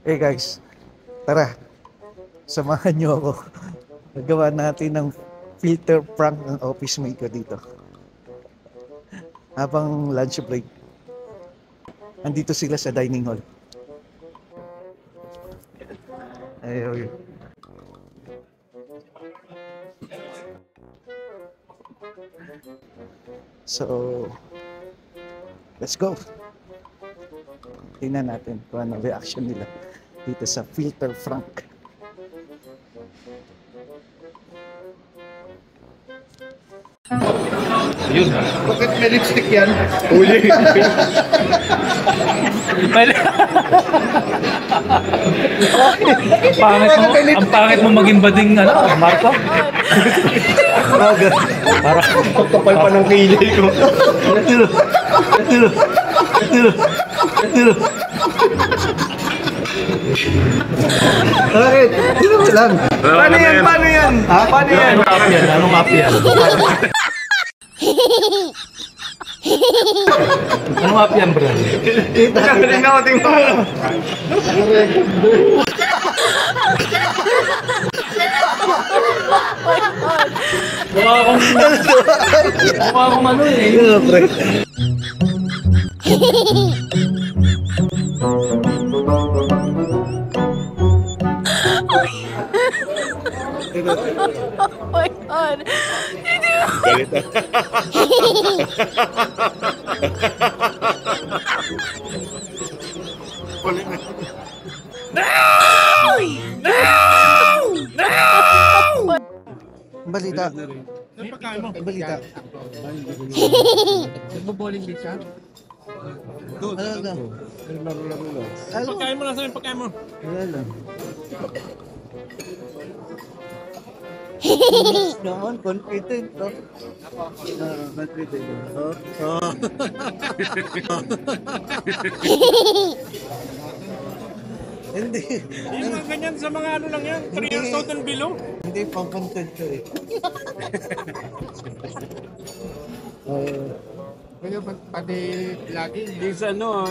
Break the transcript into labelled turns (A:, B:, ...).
A: Hey guys, tara, samahan nyo ako. Nagawa natin ng filter prank ng office mate ko dito. Habang lunch break, andito sila sa dining hall. Ayun. So, let's go. Tingnan natin kung ano reaction nila dito sa filter prank.
B: Yun. Bakit may lipstick yan? Uli.
C: Ang pangit mo maging bading Marco.
B: Para kapal pa ng kilay ko.
A: Bakit? Sino mo lang?
B: Paano yan? Paano yan?
A: Ha? Paano yan?
C: Anong app yan? Anong app yan, bro?
B: Tingnan mo, tingnan mo.
C: Mukha akong ano eh.
A: Pre.
D: Oh my God.
A: Balita. Balita.
B: Nagbo-bowling din siya?
A: Ano?
C: Pagkain mo na sa pagkain mo.
A: Wala lang. Naman, confident. Confident. Hindi.
C: Yung mga ganyan sa mga ano lang yan. 3 years old and below.
A: Hindi, pang-content ko eh.
B: Kaya ba't pati lagi?
C: Yung sa ano.